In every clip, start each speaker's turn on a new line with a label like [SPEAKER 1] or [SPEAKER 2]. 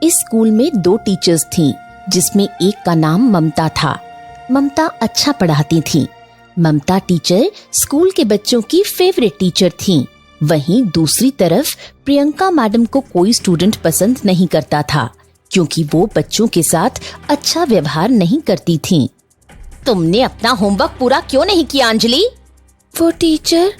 [SPEAKER 1] इस स्कूल में 2 टीचर्स थीं, जिसमें एक का नाम ममता था। ममता अच्छा पढ़ाती थीं। ममता टीचर स्कूल के बच्चों की फेवरेट टीचर थीं। वहीं दूसरी तरफ प्रियंका मैडम को कोई स्टूडेंट पसंद नहीं करता था, क्योंकि वो बच्चों के साथ अच्छा व्यवहार नहीं करती थीं। तुमने अपना होमवर्क पूरा क्यों नहीं किया अंजलि?
[SPEAKER 2] वो टीचर,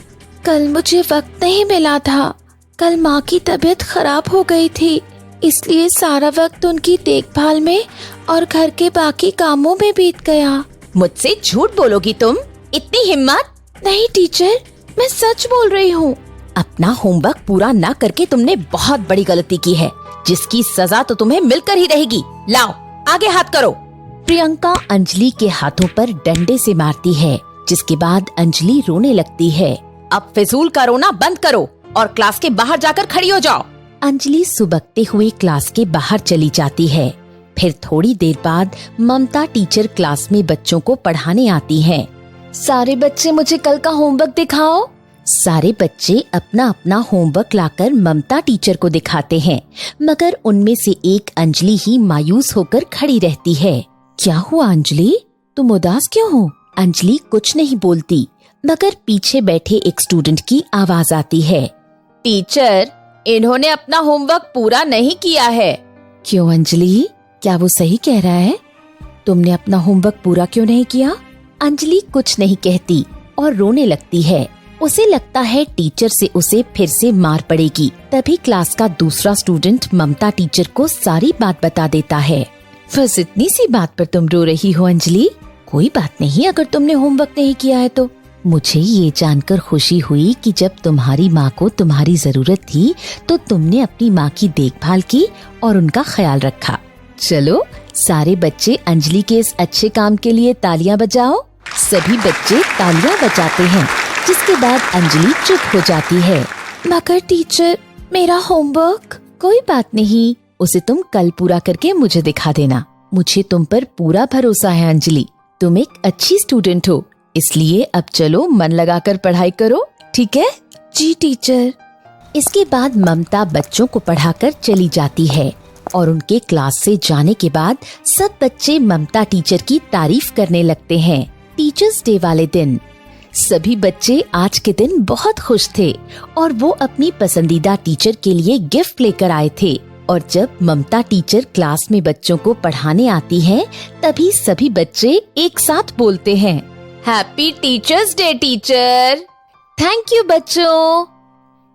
[SPEAKER 2] कल मुझे वक्त नहीं मिला था। कल माँ की तबीयत खराब हो गई थी, इसलिए सारा वक्त उनकी देखभाल में और घर के बाकी कामों में बीत गया।
[SPEAKER 1] मुझसे झूठ बोलोगी तुम? इतनी हिम्मत?
[SPEAKER 2] नहीं टीचर, मैं सच बोल रही हूँ।
[SPEAKER 1] अपना होमवर्क पूरा ना करके तुमने बहुत बड़ी गलती की है, जिसकी सजा तो तुम्हें मिलकर ही रहेगी। लाओ, आगे हाथ करो। प्रियंका अंजलि के हाथों पर डंडे से मारती है, जिसके बाद अंजलि रोने लगती है। अब फिजूल का रोना बंद करो और क्लास के बाहर जाकर खड़ी हो जाओ। अंजलि सुबकते हुए क्लास के बाहर चली जाती है। फिर थोड़ी देर बाद ममता टीचर क्लास में बच्चों को पढ़ाने आती है। सारे बच्चे मुझे कल का होमवर्क दिखाओ। सारे बच्चे अपना अपना होमवर्क लाकर ममता टीचर को दिखाते हैं, मगर उनमें से एक अंजलि ही मायूस होकर खड़ी रहती है। क्या हुआ अंजलि, तुम उदास क्यों हो? अंजलि कुछ नहीं बोलती, मगर पीछे बैठे एक स्टूडेंट की आवाज आती है। टीचर, इन्होंने अपना होमवर्क पूरा नहीं किया है। क्यों अंजलि, क्या वो सही कह रहा है? तुमने अपना होमवर्क पूरा क्यों नहीं किया? अंजलि कुछ नहीं कहती और रोने लगती है। उसे लगता है टीचर से उसे फिर से मार पड़ेगी। तभी क्लास का दूसरा स्टूडेंट ममता टीचर को सारी बात बता देता है। बस इतनी सी बात पर तुम रो रही हो अंजलि? कोई बात नहीं अगर तुमने होमवर्क नहीं किया है तो। मुझे ये जानकर खुशी हुई कि जब तुम्हारी माँ को तुम्हारी जरूरत थी तो तुमने अपनी माँ की देखभाल की और उनका ख्याल रखा। चलो सारे बच्चे अंजलि के इस अच्छे काम के लिए तालियां बजाओ। सभी बच्चे तालियां बजाते हैं, जिसके बाद अंजलि चुप हो जाती है।
[SPEAKER 2] मगर टीचर, मेरा होमवर्क?
[SPEAKER 1] कोई बात नहीं, उसे तुम कल पूरा करके मुझे दिखा देना। मुझे तुम पर पूरा भरोसा है अंजलि। तुम एक अच्छी स्टूडेंट हो, इसलिए अब चलो मन लगाकर पढ़ाई करो, ठीक है?
[SPEAKER 2] जी टीचर।
[SPEAKER 1] इसके बाद ममता बच्चों को पढ़ाकर चली जाती है और उनके क्लास से जाने के बाद सब बच्चे ममता टीचर की तारीफ करने लगते हैं। टीचर्स डे वाले दिन सभी बच्चे आज के दिन बहुत खुश थे और वो अपनी पसंदीदा टीचर के लिए गिफ्ट लेकर आए थे। और जब ममता टीचर क्लास में बच्चों को पढ़ाने आती है, तभी सभी बच्चे एक साथ बोलते हैं, happy teachers day teacher. Thank you बच्चों।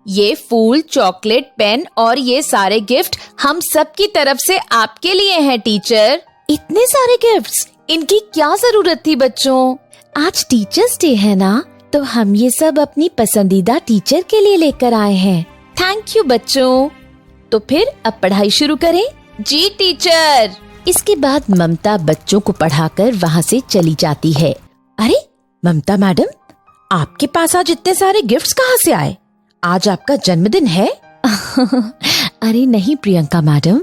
[SPEAKER 1] ये फूल, चॉकलेट, पेन और ये सारे गिफ्ट हम सब की तरफ से आपके लिए हैं टीचर। इतने सारे गिफ्ट्स, इनकी क्या जरूरत थी बच्चों? आज टीचर्स डे है ना, तो हम ये सब अपनी पसंदीदा टीचर के लिए लेकर आए हैं। थैंक यू बच्चों। तो फिर अब पढ़ाई शुरू करें? जी टीचर। इसके बाद ममता बच्चों को पढ़ाकर वहाँ से चली जाती है। अरे ममता मैडम, आपके पास आज इतने सारे गिफ्ट्स कहाँ से आए? आज आपका जन्मदिन है? अरे नहीं प्रियंका मैडम,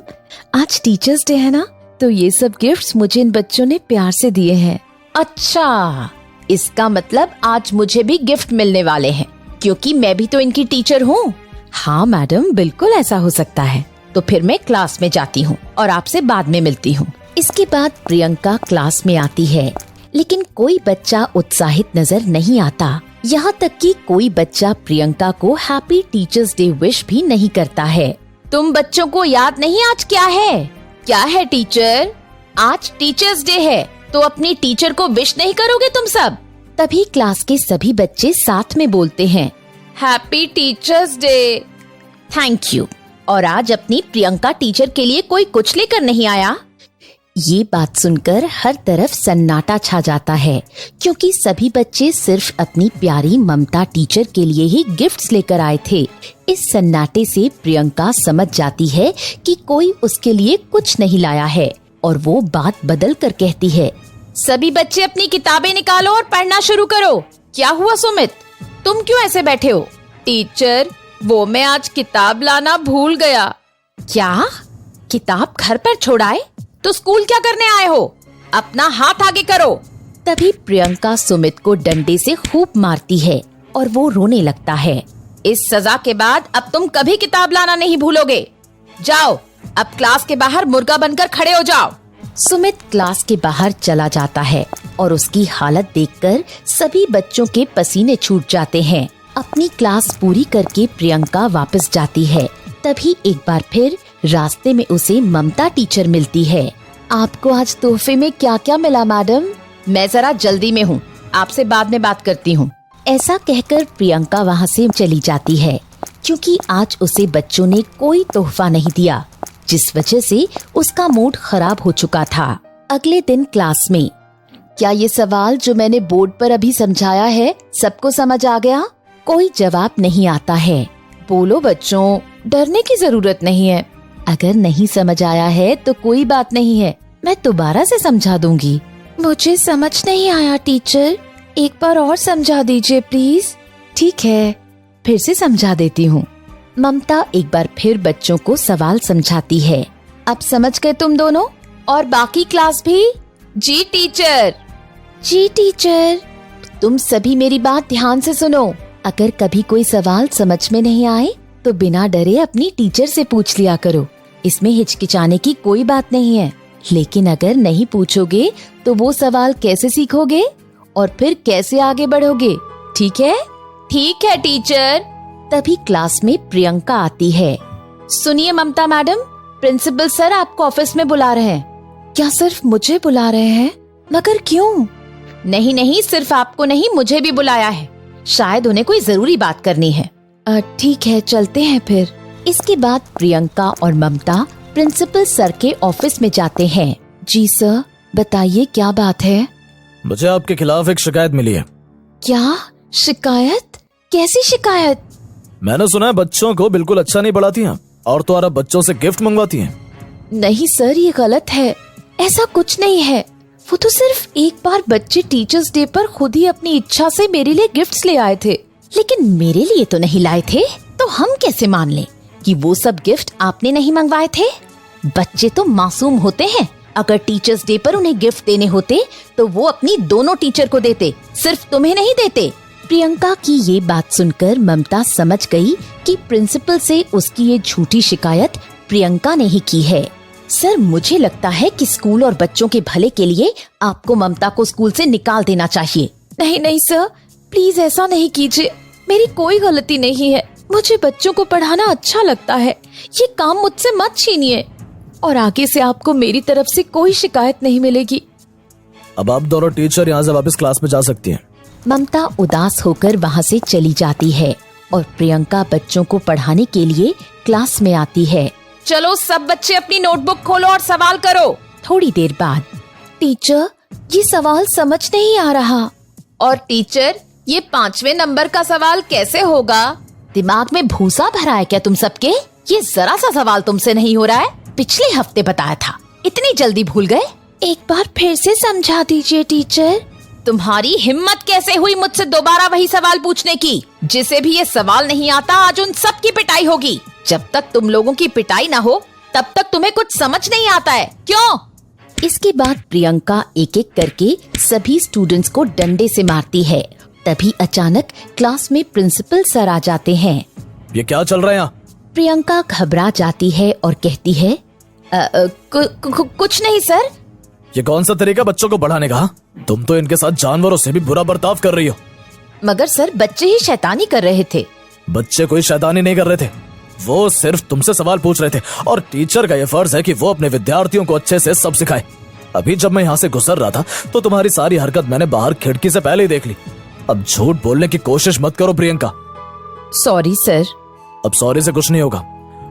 [SPEAKER 1] आज टीचर्स डे है ना, तो ये सब गिफ्ट्स मुझे इन बच्चों ने प्यार से दिए हैं। अच्छा, इसका मतलब आज मुझे भी गिफ्ट मिलने वाले हैं, क्योंकि मैं भी तो इनकी टीचर हूँ। हाँ मैडम, बिल्कुल ऐसा हो सकता है। तो फिर मैं क्लास में जाती हूँ और आपसे बाद में मिलती हूँ। इसके बाद प्रियंका क्लास में आती है, लेकिन कोई बच्चा उत्साहित नजर नहीं आता। यहाँ तक कि कोई बच्चा प्रियंका को हैप्पी टीचर्स डे विश भी नहीं करता है। तुम बच्चों को याद नहीं आज क्या है? क्या है टीचर? आज टीचर्स डे है, तो अपनी टीचर को विश नहीं करोगे तुम सब? तभी क्लास के सभी बच्चे साथ में बोलते हैं, happy teachers day. Thank you. और आज अपनी प्रियंका टीचर के लिए कोई कुछ लेकर नहीं आया? ये बात सुनकर हर तरफ सन्नाटा छा जाता है, क्योंकि सभी बच्चे सिर्फ अपनी प्यारी ममता टीचर के लिए ही गिफ्ट्स लेकर आए थे। इस सन्नाटे से प्रियंका समझ जाती है कि कोई उसके लिए कुछ नहीं लाया है और वो बात बदल कर कहती है, सभी बच्चे अपनी किताबें निकालो और पढ़ना शुरू करो। क्या हुआ सुमित, तुम क्यों ऐसे बैठे हो? टीचर, वो मैं आज किताब लाना भूल गया। क्या? किताब घर पर छोड़ाए? तो स्कूल क्या करने आए हो? अपना हाथ आगे करो। तभी प्रियंका सुमित को डंडे से खूब मारती है और वो रोने लगता है। इस सजा के बाद अब तुम कभी किताब लाना नहीं भूलोगे। जाओ, अब क्लास के बाहर मुर्गा बनकर खड़े हो जाओ। सुमित क्लास के बाहर चला जाता है और उसकी हालत देखकर सभी बच्चों के पसीने छूट जाते हैं। अपनी क्लास पूरी करके प्रियंका वापस जाती है। तभी एक बार फिर रास्ते में उसे ममता टीचर मिलती है। आपको आज तोहफे में क्या क्या मिला मैडम? मैं जरा जल्दी में हूँ, आपसे बाद में बात करती हूँ। ऐसा कहकर प्रियंका वहाँ से चली जाती है, क्योंकि आज उसे बच्चों ने कोई तोहफा नहीं दिया, जिस वजह से उसका मूड खराब हो चुका था। अगले दिन क्लास में, क्या ये सवाल जो मैंने बोर्ड पर अभी समझाया है सबको समझ आ गया? कोई जवाब नहीं आता है। बोलो बच्चों, डरने की जरूरत नहीं है। अगर नहीं समझ आया है तो कोई बात नहीं है, मैं दोबारा से समझा दूंगी।
[SPEAKER 2] मुझे समझ नहीं आया टीचर, एक बार और समझा दीजिए प्लीज।
[SPEAKER 1] ठीक है, फिर से समझा देती हूँ। ममता एक बार फिर बच्चों को सवाल समझाती है। अब समझ गए तुम दोनों और बाकी क्लास भी? जी टीचर।
[SPEAKER 2] जी टीचर।
[SPEAKER 1] तुम सभी मेरी बात ध्यान से सुनो। अगर कभी कोई सवाल समझ में नहीं आए तो बिना डरे अपनी टीचर से पूछ लिया करो। इसमें हिचकिचाने की कोई बात नहीं है। लेकिन अगर नहीं पूछोगे तो वो सवाल कैसे सीखोगे और फिर कैसे आगे बढ़ोगे? ठीक है? ठीक है टीचर। तभी क्लास में प्रियंका आती है। सुनिए ममता मैडम, प्रिंसिपल सर आपको ऑफिस में बुला रहे हैं।
[SPEAKER 2] क्या सिर्फ मुझे बुला रहे हैं? मगर क्यों?
[SPEAKER 1] नहीं नहीं, सिर्फ आपको नहीं, मुझे भी बुलाया है। शायद उन्हें कोई जरूरी बात करनी है।
[SPEAKER 2] ठीक है, चलते हैं फिर।
[SPEAKER 1] इसके बाद प्रियंका और ममता प्रिंसिपल सर के ऑफिस में जाते हैं।
[SPEAKER 2] जी सर, बताइए क्या बात है?
[SPEAKER 3] मुझे आपके खिलाफ एक शिकायत मिली है।
[SPEAKER 2] क्या शिकायत? कैसी शिकायत?
[SPEAKER 3] मैंने सुना है बच्चों को बिल्कुल अच्छा नहीं पढ़ाती हैं और तो और बच्चों से गिफ्ट मंगवाती हैं।
[SPEAKER 2] नहीं सर, ये गलत है। ऐसा कुछ नहीं है। वो तो सिर्फ एक बार बच्चे टीचर्स डे पर खुद ही अपनी इच्छा से मेरे लिए गिफ्ट्स ले आए थे।
[SPEAKER 1] लेकिन मेरे लिए तो नहीं लाए थे, तो हम कैसे मान लें कि वो सब गिफ्ट आपने नहीं मंगवाए थे? बच्चे तो मासूम होते हैं। अगर टीचर्स डे पर उन्हें गिफ्ट देने होते तो वो अपनी दोनों टीचर को देते, सिर्फ तुम्हें नहीं देते। प्रियंका की ये बात सुनकर ममता समझ गई कि प्रिंसिपल से उसकी ये झूठी शिकायत प्रियंका ने ही की है। सर, मुझे लगता है कि स्कूल और बच्चों के भले के लिए आपको ममता को स्कूल से निकाल देना चाहिए।
[SPEAKER 2] नहीं नहीं सर, प्लीज ऐसा नहीं कीजिए। मेरी कोई गलती नहीं है। मुझे बच्चों को पढ़ाना अच्छा लगता है। ये काम मुझसे मत छीनिए और आगे से आपको मेरी तरफ से कोई शिकायत नहीं मिलेगी।
[SPEAKER 3] अब आप दोनों टीचर यहाँ से वापस क्लास में जा सकती हैं।
[SPEAKER 1] ममता उदास होकर वहाँ से चली जाती है और प्रियंका बच्चों को पढ़ाने के लिए क्लास में आती है। चलो सब बच्चे अपनी नोटबुक खोलो और सवाल करो। थोड़ी देर बाद,
[SPEAKER 2] टीचर, ये सवाल समझ नहीं आ रहा।
[SPEAKER 1] और टीचर, ये 5वें नंबर का सवाल कैसे होगा? दिमाग में भूसा भरा है क्या तुम सबके? ये जरा सा सवाल तुमसे नहीं हो रहा है? पिछले हफ्ते बताया था, इतनी जल्दी भूल गए?
[SPEAKER 2] एक बार फिर से समझा दीजिए टीचर।
[SPEAKER 1] तुम्हारी हिम्मत कैसे हुई मुझसे दोबारा वही सवाल पूछने की? जिसे भी ये सवाल नहीं आता आज उन सब की पिटाई होगी। जब तक तुम लोगों की पिटाई ना हो तब तक तुम्हें कुछ समझ नहीं आता है, क्यों? इसके बाद प्रियंका एक एक करके सभी स्टूडेंट्स को डंडे से मारती है। तभी अचानक क्लास में प्रिंसिपल सर आ जाते हैं।
[SPEAKER 3] ये क्या चल रहा है यहाँ?
[SPEAKER 1] प्रियंका घबरा जाती है और कहती है, कुछ नहीं सर।
[SPEAKER 3] ये कौन सा तरीका बच्चों को पढ़ाने का? तुम तो इनके साथ जानवरों से भी बुरा बर्ताव कर रही हो।
[SPEAKER 1] मगर सर, बच्चे ही शैतानी कर रहे थे।
[SPEAKER 3] बच्चे कोई शैतानी नहीं कर रहे थे, वो सिर्फ तुमसे सवाल पूछ रहे थे और टीचर का ये फर्ज है कि वो अपने विद्यार्थियों को अच्छे से सब सिखाए। अभी जब मैं यहाँ से गुजर रहा था तो तुम्हारी सारी हरकत मैंने बाहर खिड़की से पहले ही देख ली। अब झूठ बोलने की कोशिश मत करो प्रियंका।
[SPEAKER 1] Sorry sir.
[SPEAKER 3] अब सॉरी से कुछ नहीं होगा।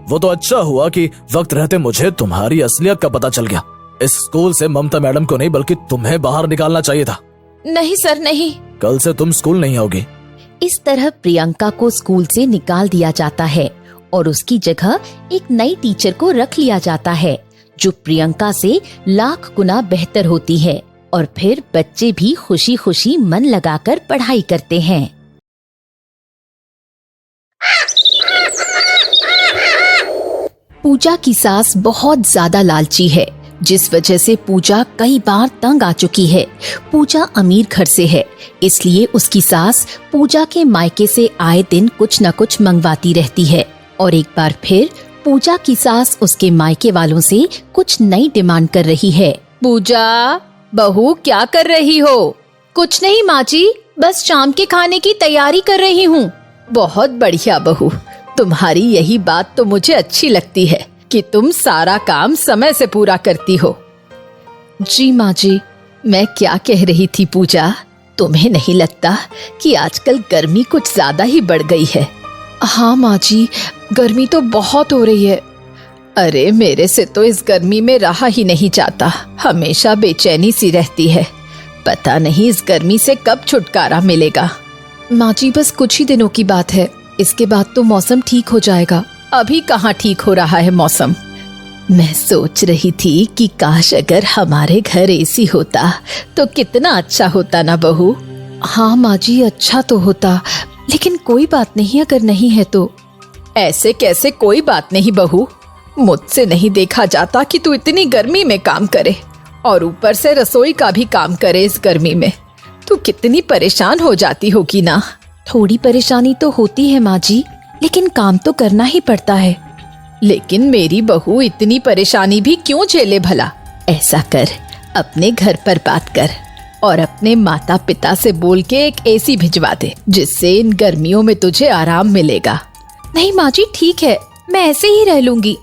[SPEAKER 3] वो तो अच्छा हुआ कि वक्त रहते मुझे तुम्हारी असलियत का पता चल गया। इस स्कूल से ममता मैडम को नहीं बल्कि तुम्हें बाहर निकालना चाहिए था।
[SPEAKER 2] नहीं सर, नहीं।
[SPEAKER 3] कल से तुम स्कूल नहीं आओगी।
[SPEAKER 1] इस तरह प्रियंका को स्कूल से निकाल दिया जाता है और उसकी जगह एक नई टीचर को रख लिया जाता है, जो प्रियंका से लाख गुना बेहतर होती है। और फिर बच्चे भी खुशी खुशी मन लगाकर पढ़ाई करते हैं। पूजा की सास बहुत ज्यादा लालची है, जिस वजह से पूजा कई बार तंग आ चुकी है। पूजा अमीर घर से है, इसलिए उसकी सास पूजा के मायके से आए दिन कुछ न कुछ मंगवाती रहती है। और एक बार फिर पूजा की सास उसके मायके वालों से कुछ नई डिमांड कर रही है।
[SPEAKER 2] पूजा, बहू क्या कर रही हो? कुछ नहीं माँ जी, बस शाम के खाने की तैयारी कर रही हूँ। बहुत बढ़िया बहू, तुम्हारी यही बात तो मुझे अच्छी लगती है कि तुम सारा काम समय से पूरा करती हो।
[SPEAKER 1] जी माँ जी।
[SPEAKER 2] मैं क्या कह रही थी पूजा, तुम्हें नहीं लगता कि आजकल गर्मी कुछ ज्यादा ही बढ़ गई है?
[SPEAKER 1] हाँ माँ जी, गर्मी तो बहुत हो रही है।
[SPEAKER 2] अरे मेरे से तो इस गर्मी में रहा ही नहीं जाता, हमेशा बेचैनी सी रहती है। पता नहीं इस गर्मी से कब छुटकारा मिलेगा।
[SPEAKER 1] माँ जी बस कुछ ही दिनों की बात है, इसके बाद तो मौसम ठीक हो जाएगा।
[SPEAKER 2] अभी कहाँ ठीक हो रहा है मौसम? मैं सोच रही थी कि काश अगर हमारे घर एसी होता तो कितना अच्छा होता ना बहू।
[SPEAKER 1] हाँ माँ जी, अच्छा तो होता, लेकिन कोई बात नहीं अगर नहीं है तो।
[SPEAKER 2] ऐसे कैसे कोई बात नहीं बहू? मुझसे नहीं देखा जाता कि तू इतनी गर्मी में काम करे और ऊपर से रसोई का भी काम करे। इस गर्मी में तू कितनी परेशान हो जाती होगी ना।
[SPEAKER 1] थोड़ी परेशानी तो होती है माँ जी, लेकिन काम तो करना ही पड़ता है।
[SPEAKER 2] लेकिन मेरी बहू इतनी परेशानी भी क्यों झेले भला? ऐसा कर, अपने घर पर बात कर और अपने माता पिता से बोल के एक एसी भिजवा दे, जिससे इन गर्मियों में तुझे आराम मिलेगा।
[SPEAKER 1] नहीं माँ जी ठीक है, मैं ऐसे ही रह लूंगी।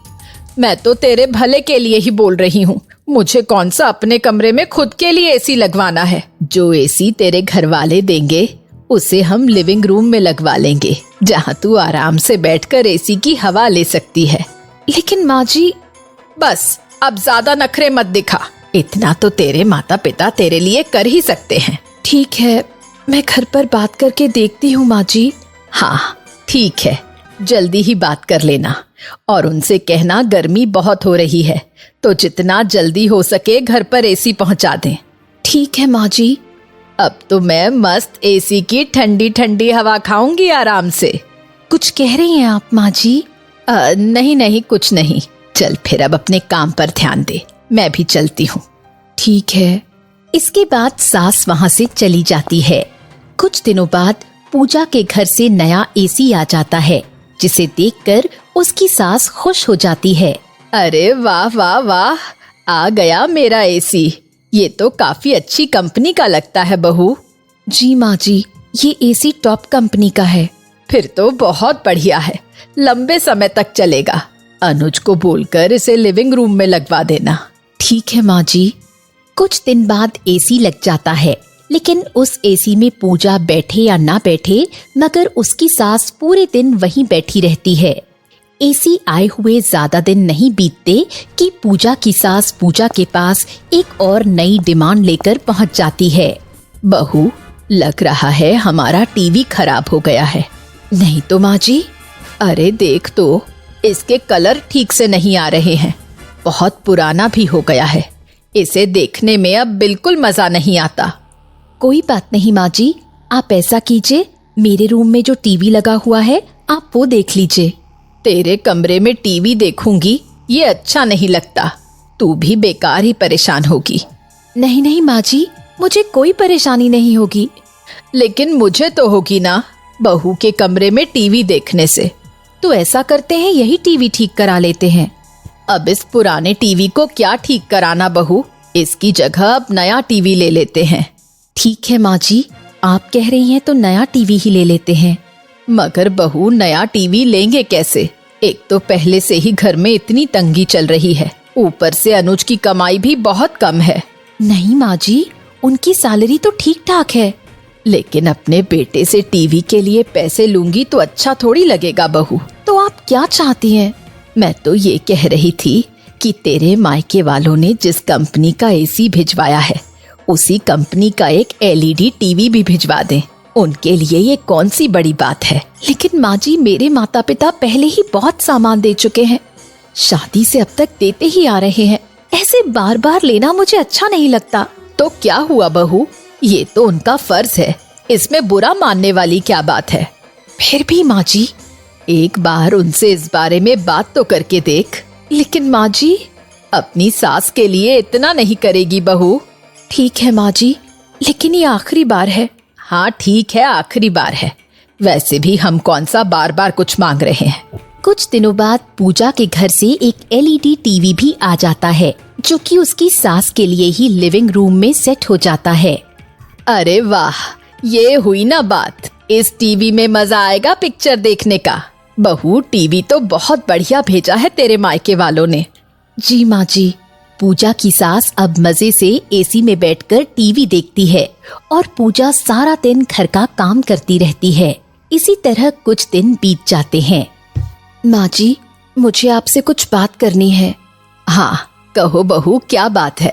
[SPEAKER 2] मैं तो तेरे भले के लिए ही बोल रही हूँ। मुझे कौन सा अपने कमरे में खुद के लिए एसी लगवाना है? जो एसी तेरे घर वाले देंगे उसे हम लिविंग रूम में लगवा लेंगे, जहाँ तू आराम से बैठकर एसी की हवा ले सकती है।
[SPEAKER 1] लेकिन माँ जी।
[SPEAKER 2] बस अब ज्यादा नखरे मत दिखा, इतना तो तेरे माता पिता तेरे लिए कर ही सकते हैं।
[SPEAKER 1] ठीक है, मैं घर पर बात करके देखती हूँ माँ जी।
[SPEAKER 2] हाँ ठीक है, जल्दी ही बात कर लेना और उनसे कहना गर्मी बहुत हो रही है, तो जितना जल्दी हो सके घर पर एसी पहुँचा दें।
[SPEAKER 1] ठीक है माँ जी।
[SPEAKER 2] अब तो मैं मस्त एसी की ठंडी ठंडी हवा खाऊंगी आराम से।
[SPEAKER 1] कुछ कह रही हैं आप माँ जी?
[SPEAKER 2] नहीं नहीं कुछ नहीं, चल फिर अब अपने काम पर ध्यान दे, मैं भी चलती हूँ।
[SPEAKER 1] ठीक है। इसके बाद सास वहाँ से चली जाती है। कुछ दिनों बाद पूजा के घर से नया एसी आ जाता है, जिसे देखकर उसकी सास खुश हो जाती है।
[SPEAKER 2] अरे वाह वाह वाह, आ गया मेरा एसी। ये तो काफी अच्छी कंपनी का लगता है बहू।
[SPEAKER 1] जी माँ जी, ये एसी टॉप कंपनी का है।
[SPEAKER 2] फिर तो बहुत बढ़िया है, लंबे समय तक चलेगा। अनुज को बोलकर इसे लिविंग रूम में लगवा देना।
[SPEAKER 1] ठीक है माँ जी। कुछ दिन बाद एसी लग जाता है, लेकिन उस एसी में पूजा बैठे या ना बैठे, मगर उसकी सास पूरे दिन वहीं बैठी रहती है। एसी आए हुए ज्यादा दिन नहीं बीतते कि पूजा की सास पूजा के पास एक और नई डिमांड लेकर पहुंच जाती है।
[SPEAKER 2] बहू, लग रहा है हमारा टीवी खराब हो गया है।
[SPEAKER 1] नहीं तो माँ जी।
[SPEAKER 2] अरे देख तो, इसके कलर ठीक से नहीं आ रहे हैं, बहुत पुराना भी हो गया है। इसे देखने में अब बिल्कुल मजा नहीं आता।
[SPEAKER 1] कोई बात नहीं माँ जी, आप ऐसा कीजिए, मेरे रूम में जो टीवी लगा हुआ है आप वो देख लीजिए।
[SPEAKER 2] तेरे कमरे में टीवी देखूंगी, ये अच्छा नहीं लगता। तू भी बेकार ही परेशान होगी।
[SPEAKER 1] नहीं नहीं माँ जी, मुझे कोई परेशानी नहीं होगी।
[SPEAKER 2] लेकिन मुझे तो होगी ना, बहू के कमरे में टीवी देखने से।
[SPEAKER 1] तो ऐसा करते हैं, यही टीवी ठीक करा लेते हैं।
[SPEAKER 2] अब इस पुराने टीवी को क्या ठीक कराना बहू, इसकी जगह अब नया टीवी ले लेते हैं।
[SPEAKER 1] ठीक है माँ जी, आप कह रही हैं तो नया टीवी ही ले लेते हैं।
[SPEAKER 2] मगर बहू, नया टीवी लेंगे कैसे? एक तो पहले से ही घर में इतनी तंगी चल रही है, ऊपर से अनुज की कमाई भी बहुत कम है।
[SPEAKER 1] नहीं माँ जी, उनकी सैलरी तो ठीक ठाक है।
[SPEAKER 2] लेकिन अपने बेटे से टीवी के लिए पैसे लूंगी तो अच्छा थोड़ी लगेगा बहू।
[SPEAKER 1] तो आप क्या चाहती हैं?
[SPEAKER 2] मैं तो ये कह रही थी कि तेरे मायके वालों ने जिस कंपनी का एसी भिजवाया है, उसी कंपनी का एक एलईडी टीवी भी भिजवा दें। उनके लिए ये कौन सी बड़ी बात है।
[SPEAKER 1] लेकिन माँ जी, मेरे माता पिता पहले ही बहुत सामान दे चुके हैं, शादी से अब तक देते ही आ रहे हैं। ऐसे बार बार लेना मुझे अच्छा नहीं लगता।
[SPEAKER 2] तो क्या हुआ बहू, ये तो उनका फर्ज है, इसमें बुरा मानने वाली क्या बात है?
[SPEAKER 1] फिर भी माँ जी,
[SPEAKER 2] एक बार उनसे इस बारे में बात तो करके देख।
[SPEAKER 1] लेकिन माँ जी,
[SPEAKER 2] अपनी सास के लिए इतना नहीं करेगी बहू।
[SPEAKER 1] ठीक है माँ जी, लेकिन ये आखिरी बार है।
[SPEAKER 2] हाँ ठीक है, आखिरी बार है। वैसे भी हम कौन सा बार बार कुछ मांग रहे हैं।
[SPEAKER 1] कुछ दिनों बाद पूजा के घर से एक LED टीवी भी आ जाता है, जो कि उसकी सास के लिए ही लिविंग रूम में सेट हो जाता है।
[SPEAKER 2] अरे वाह, ये हुई ना बात। इस टीवी में मजा आएगा पिक्चर देखने का। बहू, टीवी तो बहुत बढ़िया भेजा है तेरे मायके वालों ने।
[SPEAKER 1] जी माँ जी। पूजा की सास अब मजे से AC में बैठकर टीवी देखती है और पूजा सारा दिन घर का काम करती रहती है। इसी तरह कुछ दिन बीत जाते हैं।
[SPEAKER 2] माँ जी, मुझे आपसे कुछ बात करनी है।
[SPEAKER 1] हाँ कहो बहू, क्या बात है?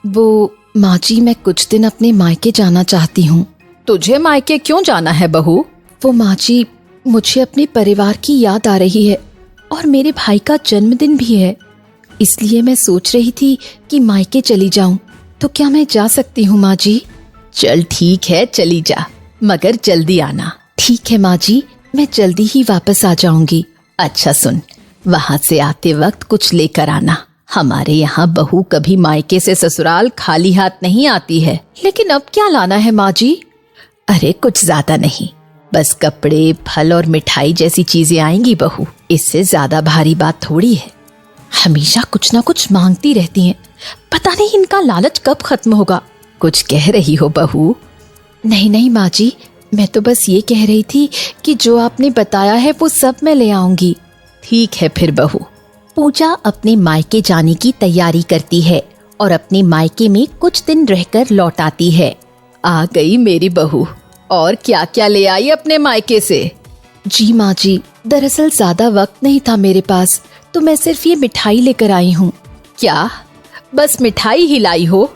[SPEAKER 2] वो माँ जी, मैं कुछ दिन अपने मायके जाना चाहती हूँ।
[SPEAKER 1] तुझे मायके क्यों जाना है बहू?
[SPEAKER 2] वो माँ जी, मुझे अपने परिवार की याद आ रही है और मेरे भाई का जन्मदिन भी है। इसलिए मैं सोच रही थी कि मायके चली जाऊं। तो क्या मैं जा सकती हूँ माँ जी?
[SPEAKER 1] चल ठीक है, चली जा, मगर जल्दी आना।
[SPEAKER 2] ठीक है माँ जी, मैं जल्दी ही वापस आ जाऊंगी।
[SPEAKER 1] अच्छा सुन, वहाँ से आते वक्त कुछ लेकर आना। हमारे यहाँ बहू कभी मायके से ससुराल खाली हाथ नहीं आती है।
[SPEAKER 2] लेकिन अब क्या लाना है माँ जी?
[SPEAKER 1] अरे कुछ ज्यादा नहीं, बस कपड़े, फल और मिठाई जैसी चीजें आएंगी बहू। इससे ज्यादा भारी बात थोड़ी है।
[SPEAKER 2] हमेशा कुछ ना कुछ मांगती रहती हैं। पता नहीं इनका लालच कब खत्म होगा।
[SPEAKER 1] कुछ कह रही हो बहू?
[SPEAKER 2] नहीं नहीं माँ जी, मैं तो बस ये कह रही थी कि जो आपने बताया है वो सब मैं ले आऊंगी।
[SPEAKER 1] ठीक है फिर बहू। पूजा अपने मायके जाने की तैयारी करती है और अपने मायके में कुछ दिन रहकर लौट आती है। आ गई मेरी बहू, और क्या क्या ले आई अपने मायके से?
[SPEAKER 2] जी माँ जी, दरअसल ज्यादा वक्त नहीं था मेरे पास, तो मैं सिर्फ ये मिठाई लेकर आई हूँ।
[SPEAKER 1] क्या बस मिठाई ही लाई हो?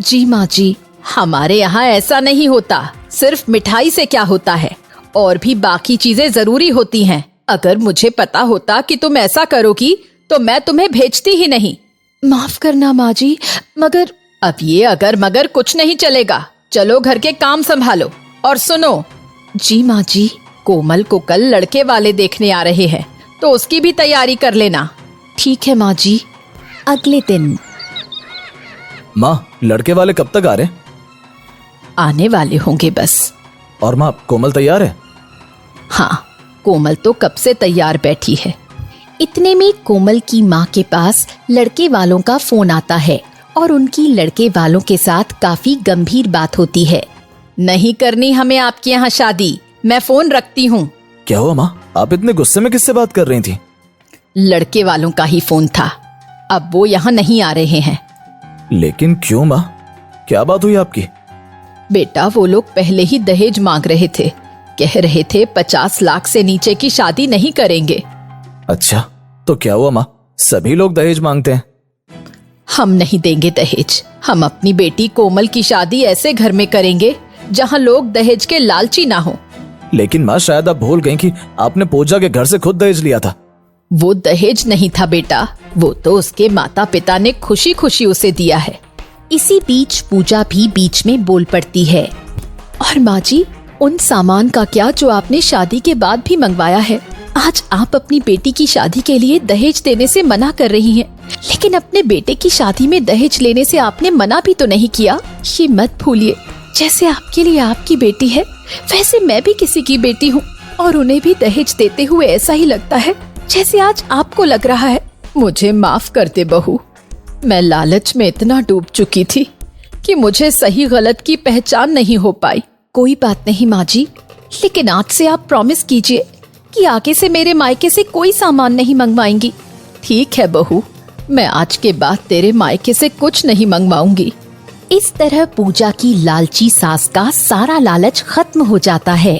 [SPEAKER 2] जी माँ जी।
[SPEAKER 1] हमारे यहाँ ऐसा नहीं होता। सिर्फ मिठाई से क्या होता है, और भी बाकी चीजें जरूरी होती हैं। अगर मुझे पता होता कि तुम ऐसा करोगी तो मैं तुम्हें भेजती ही नहीं।
[SPEAKER 2] माफ करना माँ जी, मगर
[SPEAKER 1] अब ये अगर मगर कुछ नहीं चलेगा। चलो घर के काम संभालो। और सुनो।
[SPEAKER 2] जी माँ जी।
[SPEAKER 1] कोमल को कल लड़के वाले देखने आ रहे हैं, तो उसकी भी तैयारी कर लेना।
[SPEAKER 2] ठीक है माँ जी।
[SPEAKER 1] अगले दिन।
[SPEAKER 3] माँ, लड़के वाले कब तक आ रहे?
[SPEAKER 1] आने वाले होंगे बस।
[SPEAKER 3] और माँ, कोमल तैयार है?
[SPEAKER 1] हाँ, कोमल तो कब से तैयार बैठी है। इतने में कोमल की माँ के पास लड़के वालों का फोन आता है और उनकी लड़के वालों के साथ काफी गंभीर बात होती है। नहीं करनी हमें आपके यहाँ शादी, मैं फोन रखती हूँ।
[SPEAKER 3] क्या हुआ माँ, आप इतने गुस्से में किससे बात कर रही थी?
[SPEAKER 1] लड़के वालों का ही फोन था। अब वो यहाँ नहीं आ रहे हैं।
[SPEAKER 3] लेकिन क्यों माँ, क्या बात हुई आपकी?
[SPEAKER 1] बेटा, वो लोग पहले ही दहेज मांग रहे थे। कह रहे थे 50 लाख से नीचे की शादी नहीं करेंगे।
[SPEAKER 3] अच्छा, तो क्या हुआ माँ, सभी लोग दहेज मांगते हैं?
[SPEAKER 1] हम नहीं देंगे दहेज। हम अपनी बेटी कोमल की शादी ऐसे घर में करेंगे जहाँ लोग दहेज के लालची ना हो।
[SPEAKER 3] लेकिन माँ, शायद आप भूल गई कि आपने पूजा के घर से खुद दहेज लिया था।
[SPEAKER 1] वो दहेज नहीं था बेटा, वो तो उसके माता पिता ने खुशी खुशी उसे दिया है। इसी बीच पूजा भी बीच में बोल पड़ती है।
[SPEAKER 2] और माँ जी, उन सामान का क्या जो आपने शादी के बाद भी मंगवाया है? आज आप अपनी बेटी की शादी के लिए दहेज देने से मना कर रही हैं, लेकिन अपने बेटे की शादी में दहेज लेने से आपने मना भी तो नहीं किया। ये मत भूलिए, जैसे आपके लिए आपकी बेटी है, वैसे मैं भी किसी की बेटी हूँ, और उन्हें भी दहेज देते हुए ऐसा ही लगता है जैसे आज आपको लग रहा है।
[SPEAKER 1] मुझे माफ कर दे बहू, मैं लालच में इतना डूब चुकी थी कि मुझे सही गलत की पहचान नहीं हो पाई।
[SPEAKER 2] कोई बात नहीं माँ जी, लेकिन आज से आप प्रॉमिस कीजिए कि आगे से मेरे मायके से कोई सामान नहीं मंगवाएंगी।
[SPEAKER 1] ठीक है बहू, मैं आज के बाद तेरे मायके से कुछ नहीं मंगवाऊंगी। इस तरह पूजा की लालची सास का सारा लालच खत्म हो जाता है